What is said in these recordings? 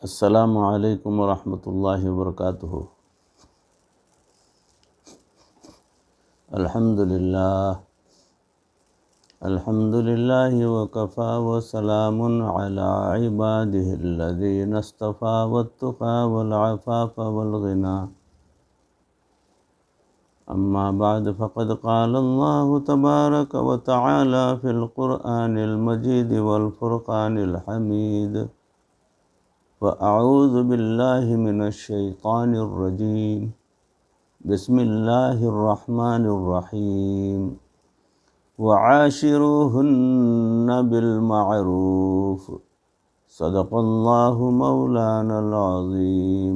السلام علیکم ورحمۃ اللہ وبرکاتہ۔ الحمد للہ وکفی وسلام علی عبادہ الذین اصطفی والتقی والعفاف والغنی، اما بعد فقد قال اللہ تبارک وتعالی فی القرآن المجید والفرقان الحمید، وأعوذ باللہ من الشیطان الرجیم، بسم اللہ الرحمن الرحیم، وعاشروہن بالمعروف، صدق اللہ مولانا العظیم۔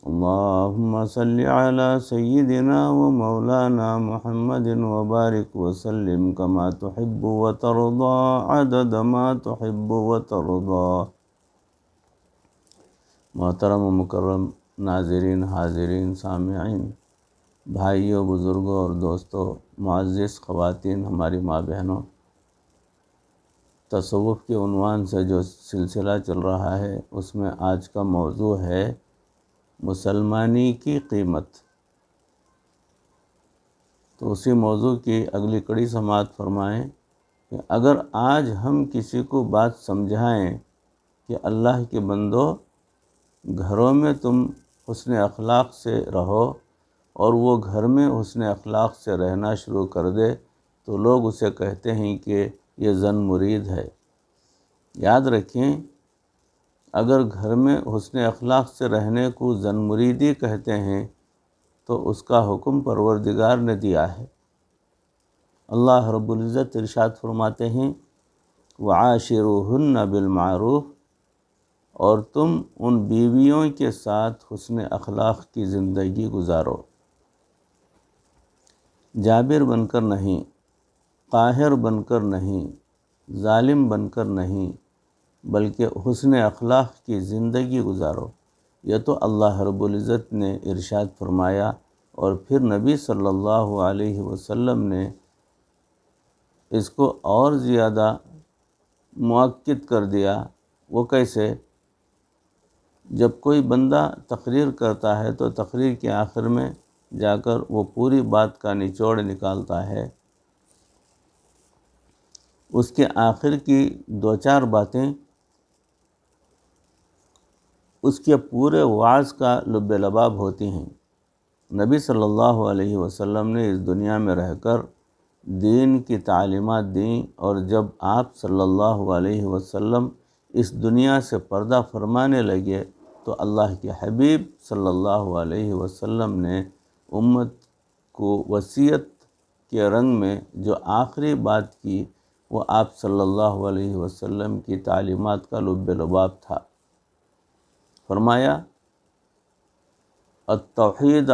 اللہم صل علی سیدنا و مولانا محمد وبارک وسلم کما تحب وترضى عدد ما تحب وترضى۔ محترم و مکرم ناظرین، حاضرین، سامعین، بھائیوں، بزرگوں اور دوستوں، معزز خواتین، ہماری ماں بہنوں، تصوف کے عنوان سے جو سلسلہ چل رہا ہے اس میں آج کا موضوع ہے مسلمانی کی قیمت۔ تو اسی موضوع کی اگلی کڑی سماعت فرمائیں کہ اگر آج ہم کسی کو بات سمجھائیں کہ اللہ کے بندو، گھروں میں تم حسن اخلاق سے رہو، اور وہ گھر میں حسن اخلاق سے رہنا شروع کر دے تو لوگ اسے کہتے ہیں کہ یہ زن مرید ہے۔ یاد رکھیں، اگر گھر میں حسن اخلاق سے رہنے کو زن مریدی کہتے ہیں تو اس کا حکم پروردگار نے دیا ہے۔ اللہ رب العزت ارشاد فرماتے ہیں وعاشروہن بالمعروف، اور تم ان بیویوں کے ساتھ حسن اخلاق کی زندگی گزارو، جابر بن کر نہیں، قاہر بن کر نہیں، ظالم بن کر نہیں، بلکہ حسن اخلاق کی زندگی گزارو۔ یہ تو اللہ رب العزت نے ارشاد فرمایا، اور پھر نبی صلی اللہ علیہ وسلم نے اس کو اور زیادہ مؤکد کر دیا۔ وہ کیسے؟ جب کوئی بندہ تقریر کرتا ہے تو تقریر کے آخر میں جا کر وہ پوری بات کا نچوڑ نکالتا ہے، اس کے آخر کی دو چار باتیں اس کے پورے وعظ کا لب لباب ہوتی ہیں۔ نبی صلی اللہ علیہ وسلم نے اس دنیا میں رہ کر دین کی تعلیمات دیں، اور جب آپ صلی اللہ علیہ وسلم اس دنیا سے پردہ فرمانے لگے تو اللہ کے حبیب صلی اللہ علیہ وسلم نے امت کو وصیت کے رنگ میں جو آخری بات کی وہ آپ صلی اللہ علیہ وسلم کی تعلیمات کا لب لباب تھا۔ فرمایا التوحید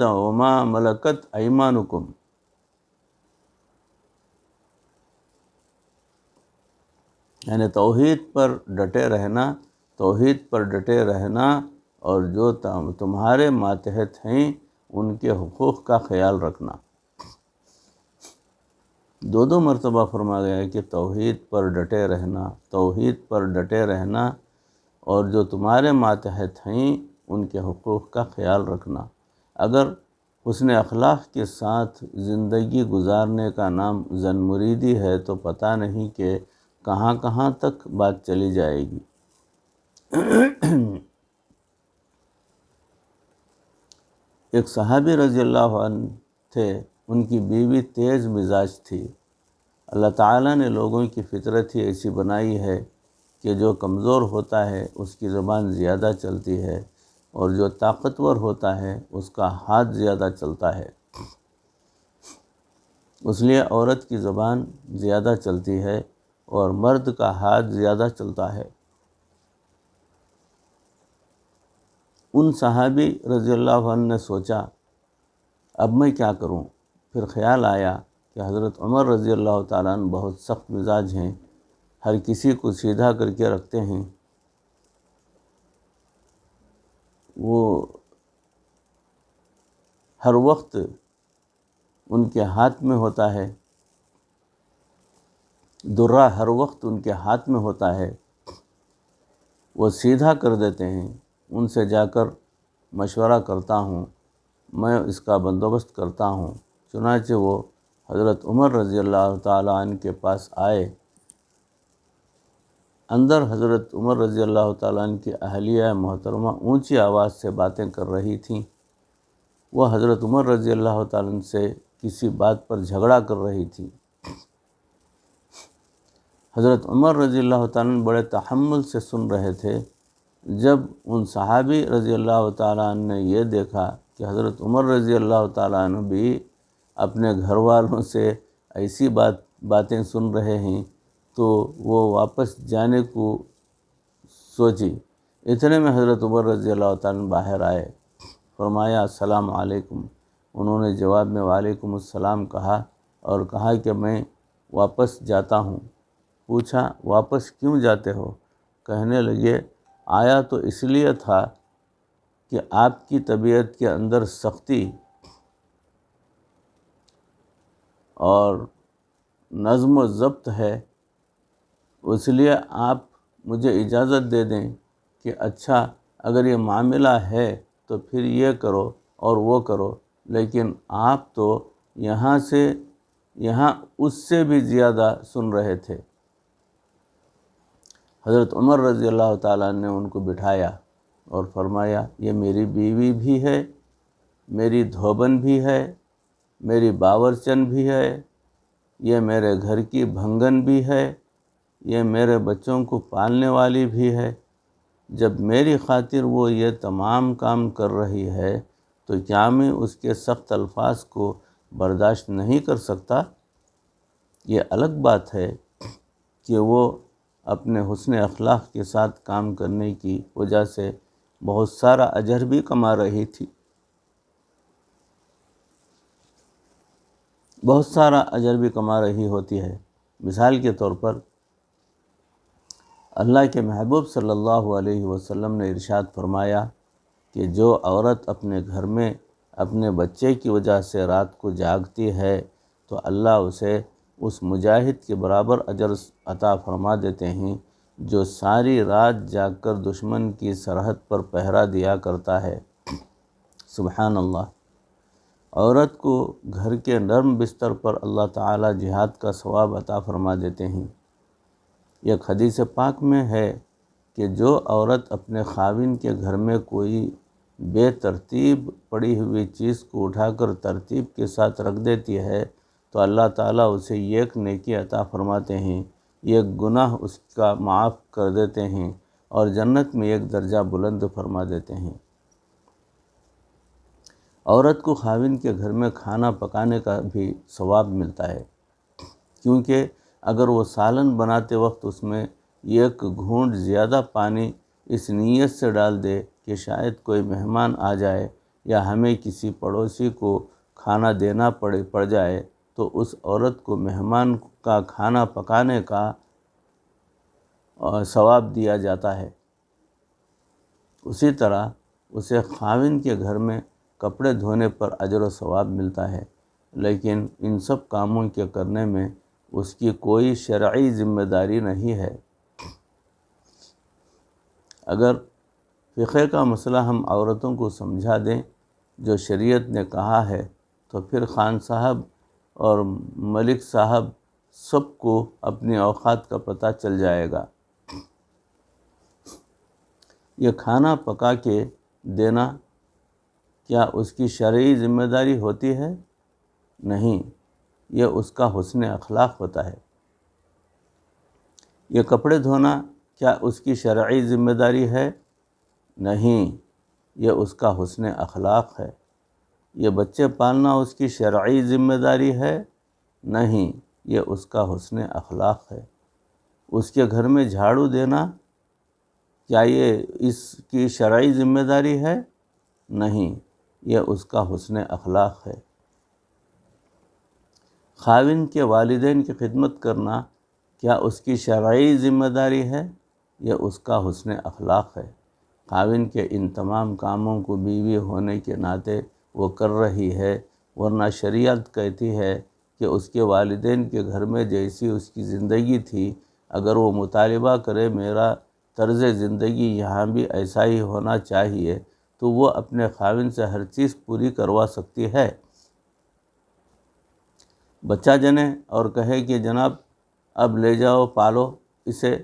وما ملکت ایمانکم، یعنی توحید پر ڈٹے رہنا، توحید پر ڈٹے رہنا، اور جو تمہارے ماتحت ہیں ان کے حقوق کا خیال رکھنا۔ دو مرتبہ فرما گیا ہے کہ توحید پر ڈٹے رہنا، توحید پر ڈٹے رہنا، اور جو تمہارے ماتحت ہیں ان کے حقوق کا خیال رکھنا۔ اگر حسن اخلاق کے ساتھ زندگی گزارنے کا نام زن مریدی ہے تو پتہ نہیں کہ کہاں کہاں تک بات چلی جائے گی۔ ایک صحابی رضی اللہ عنہ تھے، ان کی بیوی تیز مزاج تھی۔ اللہ تعالیٰ نے لوگوں کی فطرت ہی ایسی بنائی ہے کہ جو کمزور ہوتا ہے اس کی زبان زیادہ چلتی ہے، اور جو طاقتور ہوتا ہے اس کا ہاتھ زیادہ چلتا ہے۔ اس لیے عورت کی زبان زیادہ چلتی ہے اور مرد کا ہاتھ زیادہ چلتا ہے۔ ان صحابی رضی اللہ عنہ نے سوچا اب میں کیا کروں؟ پھر خیال آیا کہ حضرت عمر رضی اللہ تعالیٰ عنہ بہت سخت مزاج ہیں، ہر کسی کو سیدھا کر کے رکھتے ہیں، وہ ہر وقت ان کے ہاتھ میں ہوتا ہے، درہ ہر وقت ان کے ہاتھ میں ہوتا ہے، وہ سیدھا کر دیتے ہیں، ان سے جا کر مشورہ کرتا ہوں، میں اس کا بندوبست کرتا ہوں۔ چنانچہ وہ حضرت عمر رضی اللہ تعالیٰ عنہ کے پاس آئے۔ اندر حضرت عمر رضی اللہ تعالیٰ عنہ کی اہلیہ محترمہ اونچی آواز سے باتیں کر رہی تھیں۔ وہ حضرت عمر رضی اللہ تعالیٰ عنہ سے کسی بات پر جھگڑا کر رہی تھی۔ حضرت عمر رضی اللہ تعالیٰ عنہ بڑے تحمل سے سن رہے تھے۔ جب ان صحابی رضی اللہ تعالیٰ عنہ نے یہ دیکھا کہ حضرت عمر رضی اللہ تعالیٰ عنہ بھی اپنے گھر والوں سے ایسی باتیں سن رہے ہیں تو وہ واپس جانے کو سوچی۔ اتنے میں حضرت عمر رضی اللہ تعالیٰ عنہ باہر آئے، فرمایا السلام علیکم۔ انہوں نے جواب میں وعلیکم السلام کہا اور کہا کہ میں واپس جاتا ہوں۔ پوچھا واپس کیوں جاتے ہو؟ کہنے لگے آیا تو اس لیے تھا کہ آپ کی طبیعت کے اندر سختی اور نظم و ضبط ہے، اس لیے آپ مجھے اجازت دے دیں کہ اچھا اگر یہ معاملہ ہے تو پھر یہ کرو اور وہ کرو، لیکن آپ تو یہاں اس سے بھی زیادہ سن رہے تھے۔ حضرت عمر رضی اللہ تعالیٰ عنہ نے ان کو بٹھایا اور فرمایا یہ میری بیوی بھی ہے، میری دھوبن بھی ہے، میری باورچن بھی ہے، یہ میرے گھر کی بھنگن بھی ہے، یہ میرے بچوں کو پالنے والی بھی ہے۔ جب میری خاطر وہ یہ تمام کام کر رہی ہے تو کیا میں اس کے سخت الفاظ کو برداشت نہیں کر سکتا؟ یہ الگ بات ہے کہ وہ اپنے حسن اخلاق کے ساتھ کام کرنے کی وجہ سے بہت سارا اجر بھی کما رہی تھی، بہت سارا اجر بھی کما رہی ہوتی ہے۔ مثال کے طور پر اللہ کے محبوب صلی اللہ علیہ وسلم نے ارشاد فرمایا کہ جو عورت اپنے گھر میں اپنے بچے کی وجہ سے رات کو جاگتی ہے تو اللہ اسے اس مجاہد کے برابر اجر عطا فرما دیتے ہیں جو ساری رات جاگ کر دشمن کی سرحد پر پہرا دیا کرتا ہے۔ سبحان اللہ۔ عورت کو گھر کے نرم بستر پر اللہ تعالی جہاد کا ثواب عطا فرما دیتے ہیں۔ ایک حدیث پاک میں ہے کہ جو عورت اپنے خاوند کے گھر میں کوئی بے ترتیب پڑی ہوئی چیز کو اٹھا کر ترتیب کے ساتھ رکھ دیتی ہے تو اللہ تعالیٰ اسے ایک نیکی عطا فرماتے ہیں، ایک گناہ اس کا معاف کر دیتے ہیں اور جنت میں ایک درجہ بلند فرما دیتے ہیں۔ عورت کو خاوند کے گھر میں کھانا پکانے کا بھی ثواب ملتا ہے، کیونکہ اگر وہ سالن بناتے وقت اس میں ایک گھونٹ زیادہ پانی اس نیت سے ڈال دے کہ شاید کوئی مہمان آ جائے یا ہمیں کسی پڑوسی کو کھانا دینا پڑ جائے تو اس عورت کو مہمان کا کھانا پکانے کا ثواب دیا جاتا ہے۔ اسی طرح اسے خاوند کے گھر میں کپڑے دھونے پر اجر و ثواب ملتا ہے، لیکن ان سب کاموں کے کرنے میں اس کی کوئی شرعی ذمہ داری نہیں ہے۔ اگر فقہ کا مسئلہ ہم عورتوں کو سمجھا دیں جو شریعت نے کہا ہے تو پھر خان صاحب اور ملک صاحب سب کو اپنی اوقات کا پتہ چل جائے گا۔ یہ کھانا پکا کے دینا کیا اس کی شرعی ذمہ داری ہوتی ہے؟ نہیں، یہ اس کا حسن اخلاق ہوتا ہے۔ یہ کپڑے دھونا کیا اس کی شرعی ذمہ داری ہے؟ نہیں، یہ اس کا حسن اخلاق ہے۔ یہ بچے پالنا اس کی شرعی ذمہ داری ہے؟ نہیں، یہ اس کا حسن اخلاق ہے۔ اس کے گھر میں جھاڑو دینا کیا یہ اس کی شرعی ذمہ داری ہے؟ نہیں، یہ اس کا حسن اخلاق ہے۔ خاوند کے والدین کی خدمت کرنا کیا اس کی شرعی ذمہ داری ہے؟ یہ اس کا حسن اخلاق ہے۔ خاوند کے ان تمام کاموں کو بیوی ہونے کے ناطے وہ کر رہی ہے، ورنہ شریعت کہتی ہے کہ اس کے والدین کے گھر میں جیسی اس کی زندگی تھی، اگر وہ مطالبہ کرے میرا طرز زندگی یہاں بھی ایسا ہی ہونا چاہیے تو وہ اپنے خاوند سے ہر چیز پوری کروا سکتی ہے۔ بچہ جنے اور کہے کہ جناب اب لے جاؤ پالو اسے،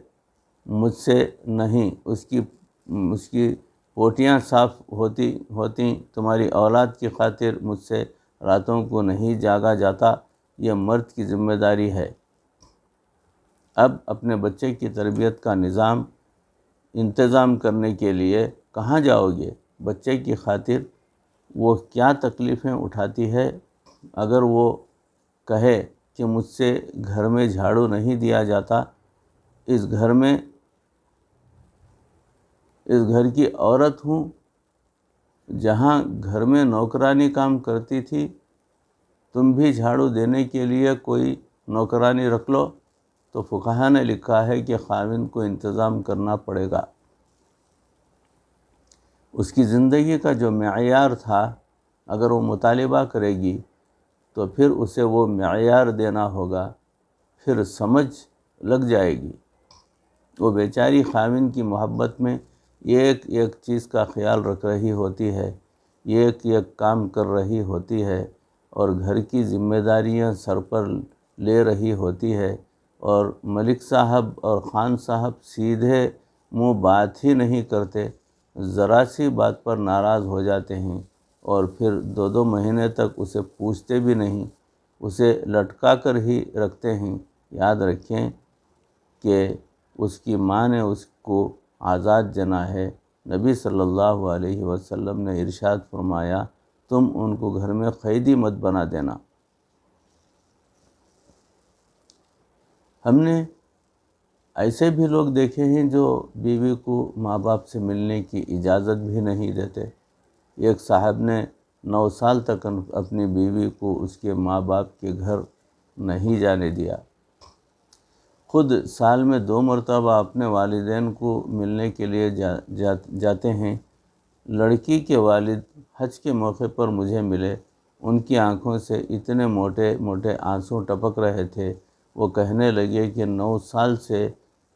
مجھ سے نہیں، اس کی پوٹیاں صاف ہوتی تمہاری اولاد کی خاطر مجھ سے راتوں کو نہیں جاگا جاتا، یہ مرد کی ذمہ داری ہے۔ اب اپنے بچے کی تربیت کا انتظام کرنے کے لیے کہاں جاؤ گے؟ بچے کی خاطر وہ کیا تکلیفیں اٹھاتی ہے؟ اگر وہ کہے کہ مجھ سے گھر میں جھاڑو نہیں دیا جاتا، اس گھر کی عورت ہوں، جہاں گھر میں نوکرانی کام کرتی تھی، تم بھی جھاڑو دینے کے لیے کوئی نوکرانی رکھ لو، تو فقہا نے لکھا ہے کہ خاوند کو انتظام کرنا پڑے گا۔ اس کی زندگی کا جو معیار تھا، اگر وہ مطالبہ کرے گی تو پھر اسے وہ معیار دینا ہوگا، پھر سمجھ لگ جائے گی۔ وہ بیچاری خاوند کی محبت میں ایک ایک چیز کا خیال رکھ رہی ہوتی ہے، ایک ایک کام کر رہی ہوتی ہے، اور گھر کی ذمہ داریاں سر پر لے رہی ہوتی ہے، اور ملک صاحب اور خان صاحب سیدھے منہ بات ہی نہیں کرتے، ذرا سی بات پر ناراض ہو جاتے ہیں، اور پھر 2 مہینے تک اسے پوچھتے بھی نہیں، اسے لٹکا کر ہی رکھتے ہیں۔ یاد رکھیں کہ اس کی ماں نے اس کو آزاد جنا ہے۔ نبی صلی اللہ علیہ وسلم نے ارشاد فرمایا، تم ان کو گھر میں قیدی مت بنا دینا۔ ہم نے ایسے بھی لوگ دیکھے ہیں جو بیوی کو ماں باپ سے ملنے کی اجازت بھی نہیں دیتے۔ ایک صاحب نے 9 سال تک اپنی بیوی کو اس کے ماں باپ کے گھر نہیں جانے دیا، خود سال میں 2 مرتبہ اپنے والدین کو ملنے کے لیے جاتے ہیں۔ لڑکی کے والد حج کے موقع پر مجھے ملے، ان کی آنکھوں سے اتنے موٹے موٹے آنسو ٹپک رہے تھے، وہ کہنے لگے کہ 9 سال سے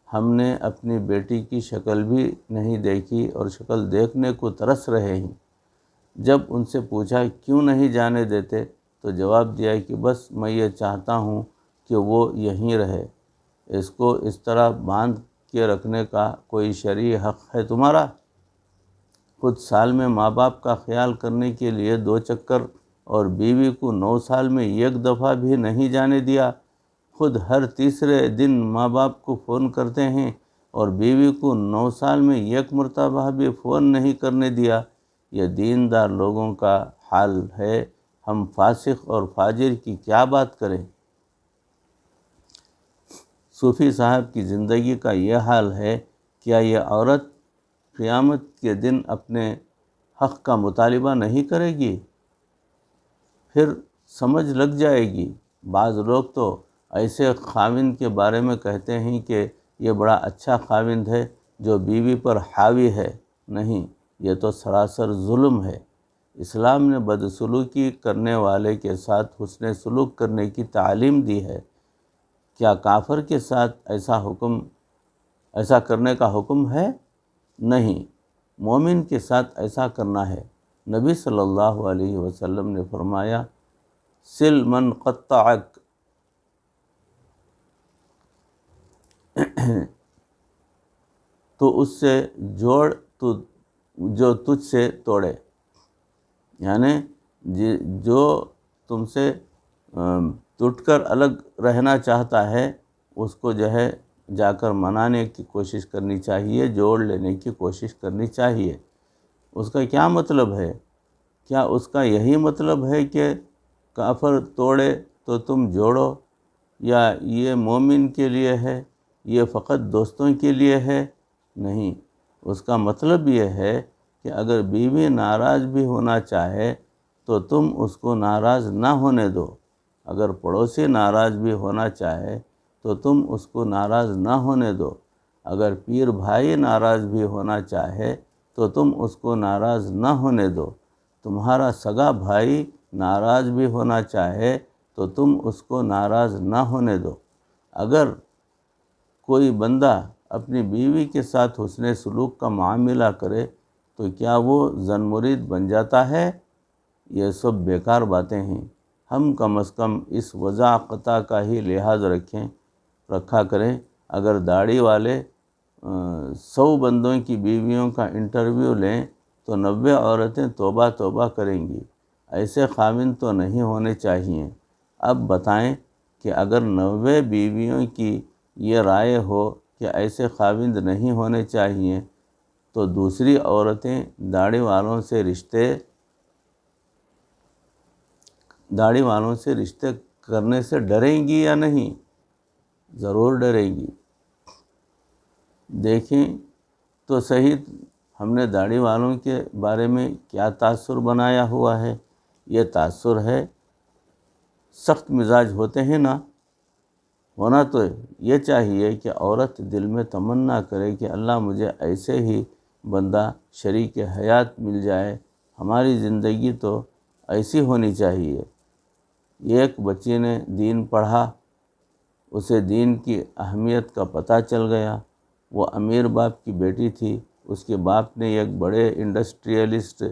ہم نے اپنی بیٹی کی شکل بھی نہیں دیکھی اور شکل دیکھنے کو ترس رہے ہیں۔ جب ان سے پوچھا کیوں نہیں جانے دیتے تو جواب دیا کہ بس میں یہ چاہتا ہوں کہ وہ یہیں رہے، اس کو اس طرح باندھ کے رکھنے کا کوئی شرعی حق ہے تمہارا؟ خود سال میں ماں باپ کا خیال کرنے کے لیے 2 چکر، اور بیوی کو 9 سال میں 1 دفعہ بھی نہیں جانے دیا۔ خود ہر تیسرے دن ماں باپ کو فون کرتے ہیں، اور بیوی کو 9 سال میں 1 مرتبہ بھی فون نہیں کرنے دیا۔ یہ دیندار لوگوں کا حال ہے، ہم فاسق اور فاجر کی کیا بات کریں؟ صوفی صاحب کی زندگی کا یہ حال ہے، کیا یہ عورت قیامت کے دن اپنے حق کا مطالبہ نہیں کرے گی؟ پھر سمجھ لگ جائے گی۔ بعض لوگ تو ایسے خاوند کے بارے میں کہتے ہیں کہ یہ بڑا اچھا خاوند ہے جو بیوی پر حاوی ہے۔ نہیں، یہ تو سراسر ظلم ہے۔ اسلام نے بدسلوکی کرنے والے کے ساتھ حسن سلوک کرنے کی تعلیم دی ہے۔ کیا کافر کے ساتھ ایسا کرنے کا حکم ہے؟ نہیں، مومن کے ساتھ ایسا کرنا ہے۔ نبی صلی اللہ علیہ وسلم نے فرمایا، سل من قطعک، تو اس سے جوڑ جو تجھ سے توڑے، یعنی جو تم سے ٹوٹ کر الگ رہنا چاہتا ہے اس کو جو ہے جا کر منانے کی کوشش کرنی چاہیے، جوڑ لینے کی کوشش کرنی چاہیے۔ اس کا کیا مطلب ہے؟ کیا اس کا یہی مطلب ہے کہ کافر توڑے تو تم جوڑو، یا یہ مومن کے لیے ہے، یہ فقط دوستوں کے لیے ہے؟ نہیں، اس کا مطلب یہ ہے کہ اگر بیوی ناراض بھی ہونا چاہے تو تم اس کو ناراض نہ ہونے دو، اگر پڑوسی ناراض بھی ہونا چاہے تو تم اس کو ناراض نہ ہونے دو، اگر پیر بھائی ناراض بھی ہونا چاہے تو تم اس کو ناراض نہ ہونے دو، تمہارا سگا بھائی ناراض بھی ہونا چاہے تو تم اس کو ناراض نہ ہونے دو۔ اگر کوئی بندہ اپنی بیوی کے ساتھ حسن سلوک کا معاملہ کرے تو کیا وہ زن مرید بن جاتا ہے؟ یہ سب بیکار باتیں ہیں۔ ہم کم از کم اس وضاحت کا ہی لحاظ رکھا کریں۔ اگر داڑھی والے 100 بندوں کی بیویوں کا انٹرویو لیں تو 90 عورتیں توبہ توبہ کریں گی۔ ایسے خاوند تو نہیں ہونے چاہیے۔ اب بتائیں کہ اگر 90 بیویوں کی یہ رائے ہو کہ ایسے خاوند نہیں ہونے چاہیے تو دوسری عورتیں داڑھی والوں سے رشتے کرنے سے ڈریں گی یا نہیں؟ ضرور ڈریں گی۔ دیکھیں تو صحیح ہم نے داڑھی والوں کے بارے میں کیا تاثر بنایا ہوا ہے۔ یہ تاثر ہے سخت مزاج ہوتے ہیں نا۔ ہونا تو یہ چاہیے کہ عورت دل میں تمنا کرے کہ اللہ مجھے ایسے ہی بندہ شریک حیات مل جائے، ہماری زندگی تو ایسی ہونی چاہیے۔ ایک بچی نے دین پڑھا، اسے دین کی اہمیت کا پتہ چل گیا۔ وہ امیر باپ کی بیٹی تھی۔ اس کے باپ نے ایک بڑے انڈسٹریلسٹ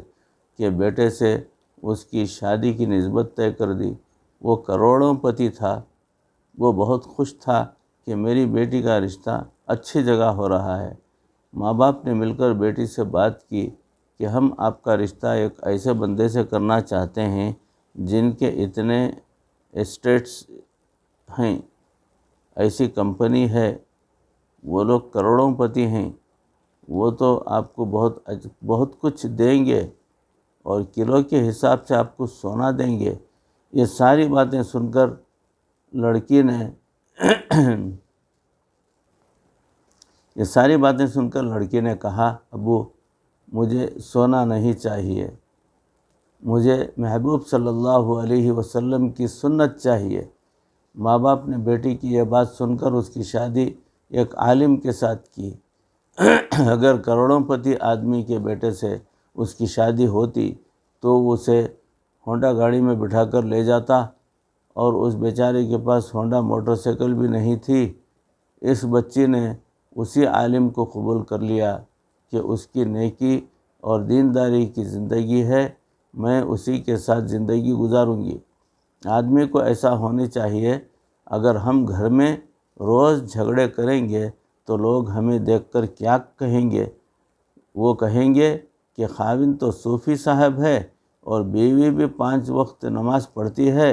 کے بیٹے سے اس کی شادی کی نسبت طے کر دی۔ وہ کروڑوں پتی تھا۔ وہ بہت خوش تھا کہ میری بیٹی کا رشتہ اچھی جگہ ہو رہا ہے۔ ماں باپ نے مل کر بیٹی سے بات کی کہ ہم آپ کا رشتہ ایک ایسے بندے سے کرنا چاہتے ہیں جن کے اتنے اسٹیٹس ہیں، ایسی کمپنی ہے، وہ لوگ کروڑوں پتی ہیں، وہ تو آپ کو بہت کچھ دیں گے اور کلو کے حساب سے آپ کو سونا دیں گے۔ یہ ساری باتیں سن کر لڑکی نے کہا، ابو مجھے سونا نہیں چاہیے، مجھے محبوب صلی اللہ علیہ وسلم کی سنت چاہیے۔ ماں باپ نے بیٹی کی یہ بات سن کر اس کی شادی ایک عالم کے ساتھ کی۔ اگر کروڑوں پتی آدمی کے بیٹے سے اس کی شادی ہوتی تو اسے ہونڈا گاڑی میں بٹھا کر لے جاتا، اور اس بیچارے کے پاس ہونڈا موٹر سائیکل بھی نہیں تھی۔ اس بچی نے اسی عالم کو قبول کر لیا کہ اس کی نیکی اور دینداری کی زندگی ہے، میں اسی کے ساتھ زندگی گزاروں گی۔ آدمی کو ایسا ہونی چاہیے۔ اگر ہم گھر میں روز جھگڑے کریں گے تو لوگ ہمیں دیکھ کر کیا کہیں گے؟ وہ کہیں گے کہ خاوند تو صوفی صاحب ہے اور بیوی بھی 5 وقت نماز پڑھتی ہے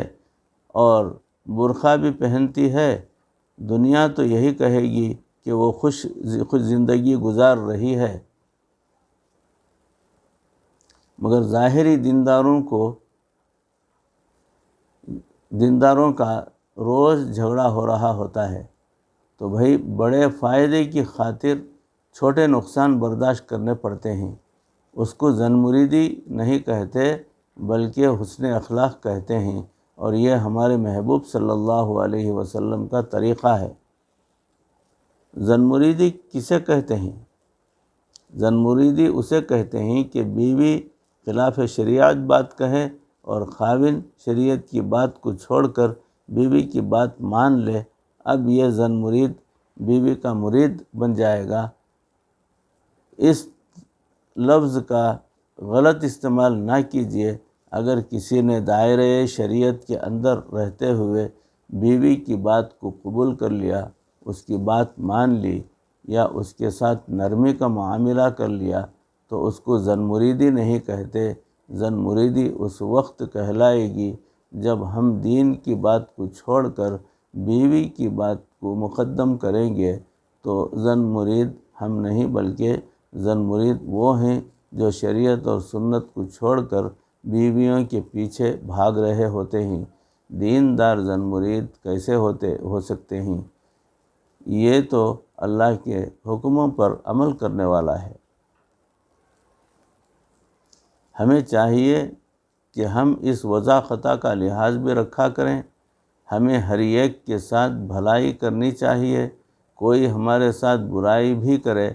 اور برقع بھی پہنتی ہے۔ دنیا تو یہی کہے گی کہ وہ خوش زندگی گزار رہی ہے۔ مگر ظاہری دینداروں کا روز جھگڑا ہو رہا ہوتا ہے تو بھائی بڑے فائدے کی خاطر چھوٹے نقصان برداشت کرنے پڑتے ہیں۔ اس کو زن مریدی نہیں کہتے بلکہ حسن اخلاق کہتے ہیں، اور یہ ہمارے محبوب صلی اللہ علیہ وسلم کا طریقہ ہے۔ زن مریدی کسے کہتے ہیں؟ زن مریدی اسے کہتے ہیں کہ بیوی خلاف شریعت بات کہے اور خاوند شریعت کی بات کو چھوڑ کر بیوی کی بات مان لے۔ اب یہ زن مرید بیوی کا مرید بن جائے گا۔ اس لفظ کا غلط استعمال نہ کیجیے۔ اگر کسی نے دائرۂ شریعت کے اندر رہتے ہوئے بیوی کی بات کو قبول کر لیا، اس کی بات مان لی یا اس کے ساتھ نرمی کا معاملہ کر لیا تو اس کو زن مریدی نہیں کہتے۔ زن مریدی اس وقت کہلائے گی جب ہم دین کی بات کو چھوڑ کر بیوی کی بات کو مقدم کریں گے تو زن مرید ہم نہیں بلکہ زن مرید وہ ہیں جو شریعت اور سنت کو چھوڑ کر بیویوں کے پیچھے بھاگ رہے ہوتے ہیں۔ دیندار زن مرید کیسے ہو سکتے ہیں؟ یہ تو اللہ کے حکموں پر عمل کرنے والا ہے۔ ہمیں چاہیے کہ ہم اس وضع خطا کا لحاظ بھی رکھا کریں۔ ہمیں ہر ایک کے ساتھ بھلائی کرنی چاہیے۔ کوئی ہمارے ساتھ برائی بھی کرے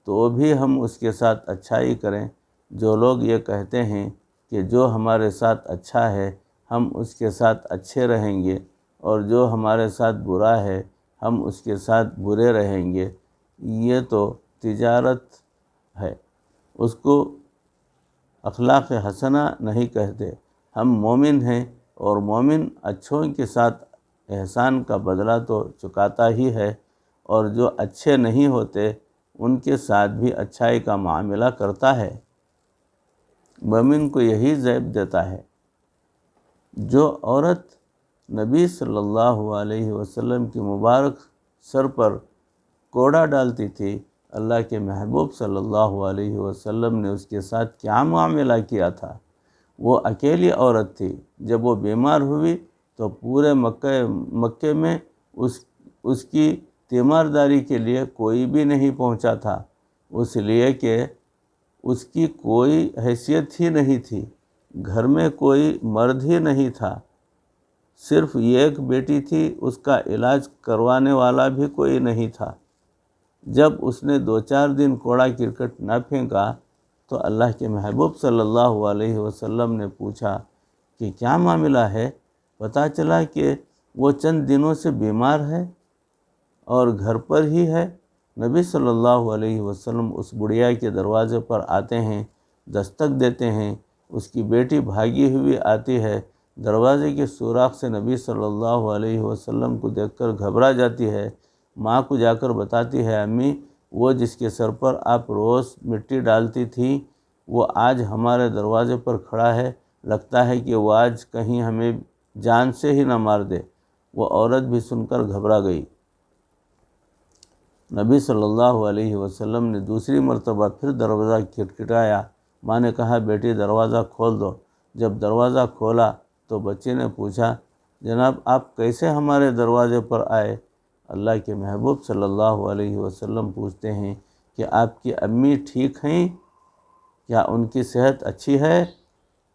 تو بھی ہم اس کے ساتھ اچھائی کریں۔ جو لوگ یہ کہتے ہیں کہ جو ہمارے ساتھ اچھا ہے ہم اس کے ساتھ اچھے رہیں گے اور جو ہمارے ساتھ برا ہے ہم اس کے ساتھ برے رہیں گے، یہ تو تجارت ہے، اس کو اخلاق حسنہ نہیں کہتے۔ ہم مومن ہیں، اور مومن اچھوں کے ساتھ احسان کا بدلہ تو چکاتا ہی ہے، اور جو اچھے نہیں ہوتے ان کے ساتھ بھی اچھائی کا معاملہ کرتا ہے۔ مومن کو یہی زیب دیتا ہے۔ جو عورت نبی صلی اللہ علیہ وسلم کی مبارک سر پر کوڑا ڈالتی تھی، اللہ کے محبوب صلی اللہ علیہ وسلم نے اس کے ساتھ کیا معاملہ کیا تھا؟ وہ اکیلی عورت تھی، جب وہ بیمار ہوئی تو پورے مکے میں اس کی تیمارداری کے لیے کوئی بھی نہیں پہنچا تھا، اس لیے کہ اس کی کوئی حیثیت ہی نہیں تھی، گھر میں کوئی مرد ہی نہیں تھا، صرف ایک بیٹی تھی، اس کا علاج کروانے والا بھی کوئی نہیں تھا۔ جب اس نے 2-4 دن کوڑا کرکٹ نہ پھینکا تو اللہ کے محبوب صلی اللہ علیہ وسلم نے پوچھا کہ کیا معاملہ ہے؟ پتہ چلا کہ وہ چند دنوں سے بیمار ہے اور گھر پر ہی ہے۔ نبی صلی اللہ علیہ وسلم اس بڑھیا کے دروازے پر آتے ہیں، دستک دیتے ہیں، اس کی بیٹی بھاگی ہوئی آتی ہے، دروازے کے سوراخ سے نبی صلی اللہ علیہ وسلم کو دیکھ کر گھبرا جاتی ہے، ماں کو جا کر بتاتی ہے، امی وہ جس کے سر پر آپ روز مٹی ڈالتی تھی وہ آج ہمارے دروازے پر کھڑا ہے، لگتا ہے کہ وہ آج کہیں ہمیں جان سے ہی نہ مار دے۔ وہ عورت بھی سن کر گھبرا گئی۔ نبی صلی اللہ علیہ وسلم نے دوسری مرتبہ پھر دروازہ کھٹکھٹایا، ماں نے کہا بیٹی دروازہ کھول دو۔ جب دروازہ کھولا تو بچے نے پوچھا، جناب آپ کیسے ہمارے دروازے پر آئے؟ اللہ کے محبوب صلی اللہ علیہ وسلم پوچھتے ہیں کہ آپ کی امی ٹھیک ہیں؟ کیا ان کی صحت اچھی ہے؟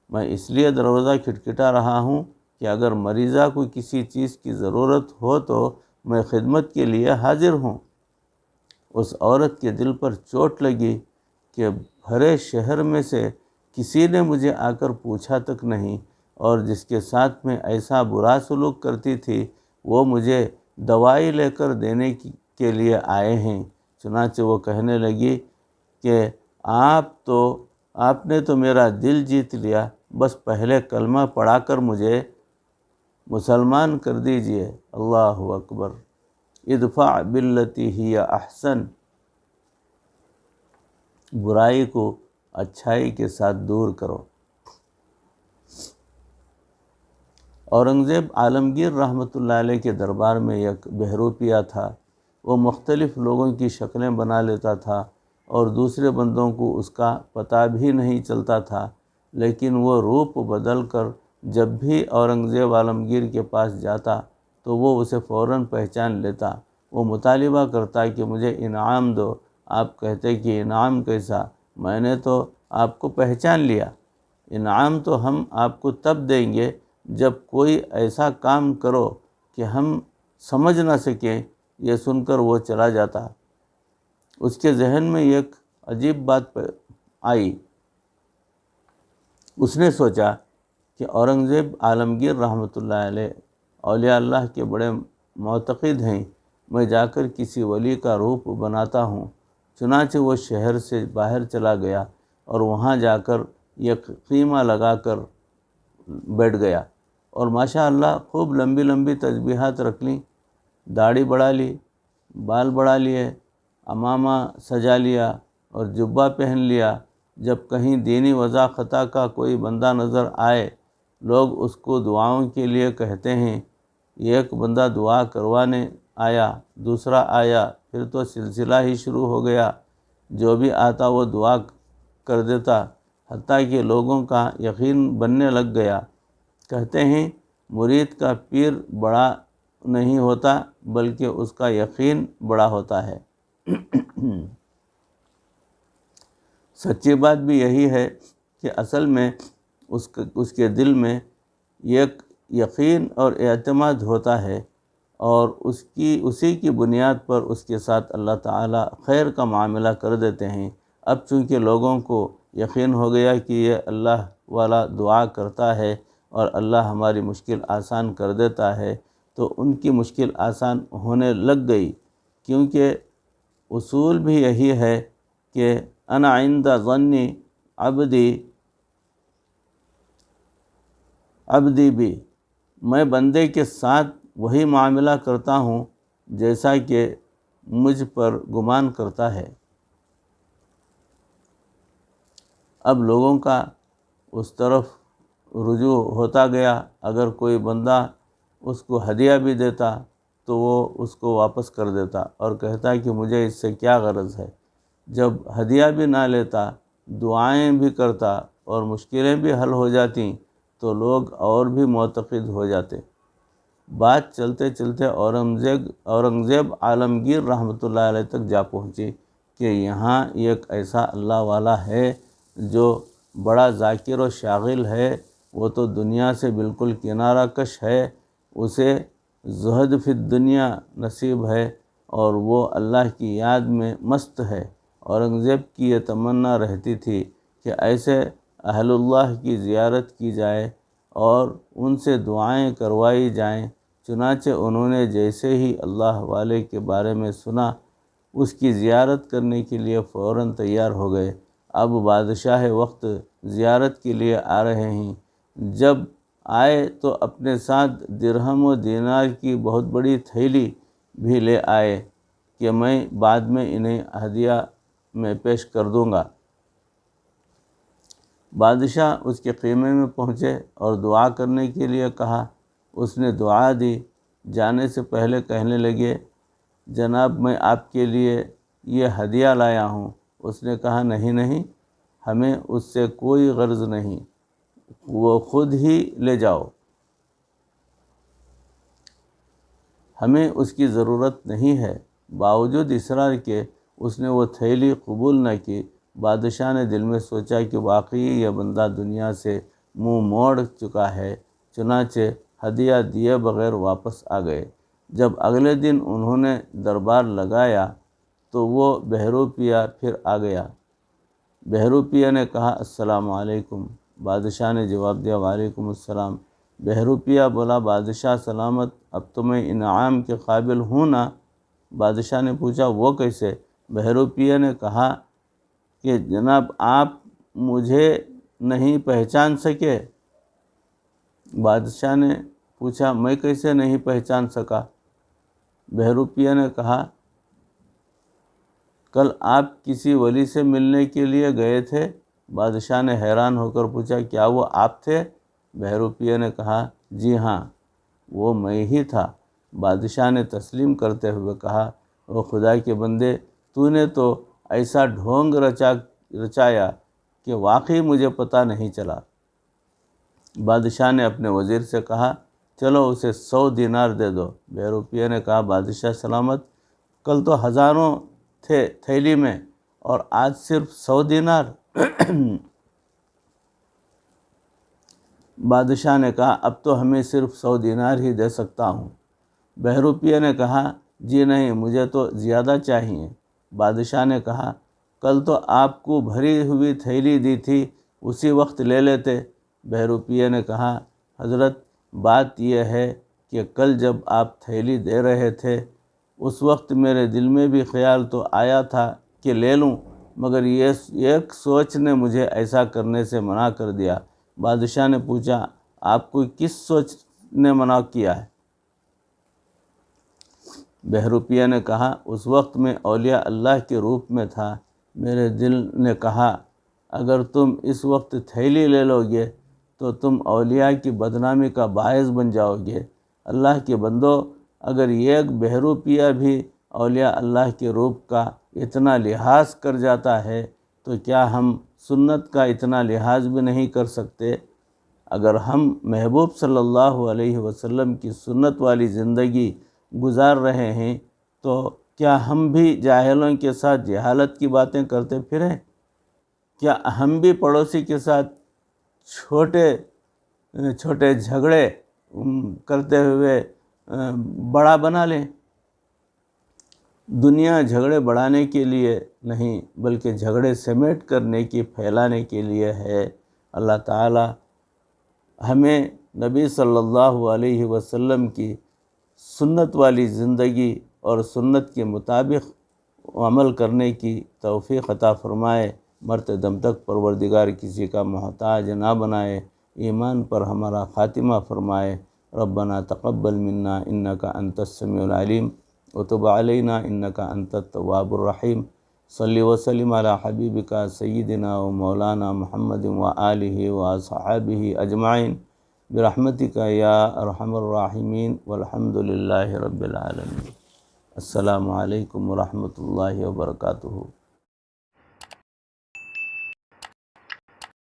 میں اس لیے دروازہ کھٹکھٹا رہا ہوں کہ اگر مریضہ کو کسی چیز کی ضرورت ہو تو میں خدمت کے لیے حاضر ہوں۔ اس عورت کے دل پر چوٹ لگی کہ بھرے شہر میں سے کسی نے مجھے آ کر پوچھا تک نہیں، اور جس کے ساتھ میں ایسا برا سلوک کرتی تھی وہ مجھے دوائی لے کر دینے کے لیے آئے ہیں۔ چنانچہ وہ کہنے لگی کہ آپ نے تو میرا دل جیت لیا، بس پہلے کلمہ پڑھا کر مجھے مسلمان کر دیجئے۔ اللہ اکبر۔ ادفع باللتی ہی احسن، برائی کو اچھائی کے ساتھ دور کرو۔ اورنگزیب عالمگیر رحمۃ اللہ علیہ کے دربار میں ایک بہروپیہ تھا۔ وہ مختلف لوگوں کی شکلیں بنا لیتا تھا اور دوسرے بندوں کو اس کا پتہ بھی نہیں چلتا تھا، لیکن وہ روپ بدل کر جب بھی اورنگزیب عالمگیر کے پاس جاتا تو وہ اسے فوراً پہچان لیتا۔ وہ مطالبہ کرتا کہ مجھے انعام دو۔ آپ کہتے کہ انعام کیسا؟ میں نے تو آپ کو پہچان لیا۔ انعام تو ہم آپ کو تب دیں گے جب کوئی ایسا کام کرو کہ ہم سمجھ نہ سکیں۔ یہ سن کر وہ چلا جاتا۔ اس کے ذہن میں ایک عجیب بات آئی۔ اس نے سوچا کہ اورنگزیب عالمگیر رحمۃ اللہ علیہ اولیاء اللہ کے بڑے معتقد ہیں، میں جا کر کسی ولی کا روپ بناتا ہوں۔ چنانچہ وہ شہر سے باہر چلا گیا اور وہاں جا کر ایک خیمہ لگا کر بیٹھ گیا، اور ماشاء اللہ خوب لمبی لمبی تسبیحات رکھ لیں، داڑھی بڑھا لی، بال بڑھا لیے، عمامہ سجا لیا اور جبہ پہن لیا۔ جب کہیں دینی وضاحت کا کوئی بندہ نظر آئے، لوگ اس کو دعاؤں کے لیے کہتے ہیں۔ ایک بندہ دعا کروانے آیا، دوسرا آیا، پھر تو سلسلہ ہی شروع ہو گیا۔ جو بھی آتا وہ دعا کر دیتا، حتیٰ کہ لوگوں کا یقین بننے لگ گیا۔ کہتے ہیں مرید کا پیر بڑا نہیں ہوتا بلکہ اس کا یقین بڑا ہوتا ہے۔ سچی بات بھی یہی ہے کہ اصل میں اس کے دل میں ایک یقین اور اعتماد ہوتا ہے، اور اسی کی بنیاد پر اس کے ساتھ اللہ تعالیٰ خیر کا معاملہ کر دیتے ہیں۔ اب چونکہ لوگوں کو یقین ہو گیا کہ یہ اللہ والا دعا کرتا ہے اور اللہ ہماری مشکل آسان کر دیتا ہے، تو ان کی مشکل آسان ہونے لگ گئی، کیونکہ اصول بھی یہی ہے کہ انا عند ظن عبدی بھی، میں بندے کے ساتھ وہی معاملہ کرتا ہوں جیسا کہ مجھ پر گمان کرتا ہے۔ اب لوگوں کا اس طرف رجوع ہوتا گیا، اگر کوئی بندہ اس کو ہدیہ بھی دیتا تو وہ اس کو واپس کر دیتا اور کہتا کہ مجھے اس سے کیا غرض ہے۔ جب ہدیہ بھی نہ لیتا، دعائیں بھی کرتا اور مشکلیں بھی حل ہو جاتی تو لوگ اور بھی معتقد ہو جاتے۔ بات چلتے چلتے اورنگزیب عالمگیر رحمۃ اللہ علیہ تک جا پہنچی کہ یہاں ایک ایسا اللہ والا ہے جو بڑا ذاکر و شاغل ہے، وہ تو دنیا سے بالکل کنارہ کش ہے، اسے زہد فی الدنیا نصیب ہے اور وہ اللہ کی یاد میں مست ہے۔ اورنگزیب کی یہ تمنا رہتی تھی کہ ایسے اہل اللہ کی زیارت کی جائے اور ان سے دعائیں کروائی جائیں۔ چنانچہ انہوں نے جیسے ہی اللہ والے کے بارے میں سنا، اس کی زیارت کرنے کے لیے فوراً تیار ہو گئے۔ اب بادشاہ وقت زیارت کے لیے آ رہے ہیں، جب آئے تو اپنے ساتھ درہم و دینار کی بہت بڑی تھیلی بھی لے آئے کہ میں بعد میں انہیں ہدیہ میں پیش کر دوں گا۔ بادشاہ اس کے خیمے میں پہنچے اور دعا کرنے کے لیے کہا۔ اس نے دعا دی، جانے سے پہلے کہنے لگے، جناب میں آپ کے لیے یہ ہدیہ لایا ہوں۔ اس نے کہا، نہیں، ہمیں اس سے کوئی غرض نہیں، وہ خود ہی لے جاؤ، ہمیں اس کی ضرورت نہیں ہے۔ باوجود اصرار کے اس نے وہ تھیلی قبول نہ کی۔ بادشاہ نے دل میں سوچا کہ واقعی یہ بندہ دنیا سے منہ موڑ چکا ہے، چنانچہ ہدیہ دیے بغیر واپس آ گئے۔ جب اگلے دن انہوں نے دربار لگایا تو وہ بہروپیہ پھر آ گیا۔ بہروپیہ نے کہا، السلام علیکم۔ بادشاہ نے جواب دیا، وعلیکم السلام۔ بہروپیہ بولا، بادشاہ سلامت، اب تو میں انعام کے قابل ہوں نا؟ بادشاہ نے پوچھا، وہ کیسے؟ بہروپیہ نے کہا کہ جناب آپ مجھے نہیں پہچان سکے؟ بادشاہ نے پوچھا، میں کیسے نہیں پہچان سکا؟ بہروپیہ نے کہا، کل آپ کسی ولی سے ملنے کے لیے گئے تھے؟ بادشاہ نے حیران ہو کر پوچھا، کیا وہ آپ تھے؟ بہروپیہ نے کہا، جی ہاں، وہ میں ہی تھا۔ بادشاہ نے تسلیم کرتے ہوئے کہا، او خدا کے بندے، تو نے تو ایسا ڈھونگ رچایا کہ واقعی مجھے پتہ نہیں چلا۔ بادشاہ نے اپنے وزیر سے کہا، چلو اسے 100 دینار دے دو۔ بہروپیہ نے کہا، بادشاہ سلامت، کل تو ہزاروں تھے تھیلی میں اور آج صرف 100 دینار۔ بادشاہ نے کہا، اب تو ہمیں صرف 100 دینار ہی دے سکتا ہوں۔ بہروپیہ نے کہا، جی نہیں، مجھے تو زیادہ چاہیے۔ بادشاہ نے کہا، کل تو آپ کو بھری ہوئی تھیلی دی تھی، اسی وقت لے لیتے۔ بہروپیہ نے کہا، حضرت بات یہ ہے کہ کل جب آپ تھیلی دے رہے تھے اس وقت میرے دل میں بھی خیال تو آیا تھا کہ لے لوں، مگر یہ ایک سوچ نے مجھے ایسا کرنے سے منع کر دیا۔ بادشاہ نے پوچھا، آپ کو کس سوچ نے منع کیا ہے؟ بہروپیہ نے کہا، اس وقت میں اولیاء اللہ کے روپ میں تھا، میرے دل نے کہا اگر تم اس وقت تھیلی لے لو گے تو تم اولیاء کی بدنامی کا باعث بن جاؤ گے۔ اللہ کے بندو، اگر ایک بہروپیہ بھی اولیاء اللہ کے روپ کا اتنا لحاظ کر جاتا ہے تو کیا ہم سنت کا اتنا لحاظ بھی نہیں کر سکتے؟ اگر ہم محبوب صلی اللہ علیہ وسلم کی سنت والی زندگی گزار رہے ہیں تو کیا ہم بھی جاہلوں کے ساتھ جہالت کی باتیں کرتے پھریں؟ کیا ہم بھی پڑوسی کے ساتھ چھوٹے چھوٹے جھگڑے کرتے ہوئے بڑا بنا لیں؟ دنیا جھگڑے بڑھانے کے لیے نہیں بلکہ جھگڑے سمیٹ کرنے کی پھیلانے کے لیے ہے۔ اللہ تعالی ہمیں نبی صلی اللہ علیہ وسلم کی سنت والی زندگی اور سنت کے مطابق عمل کرنے کی توفیق عطا فرمائے، مرتے دم تک پروردگار کسی کا محتاج نہ بنائے، ایمان پر ہمارا خاتمہ فرمائے۔ ربنا تقبل منا انک انت السمیع العلیم وتب علینا انک انت التواب الرحیم۔ صلی وسلم علی حبیبک سیدنا و مولانا محمد وآلہ واصحابہ اجمعین برحمتک یا ارحم الراحمین والحمد للہ رب العالمین۔ السلام علیکم ورحمۃ اللہ وبرکاتہ۔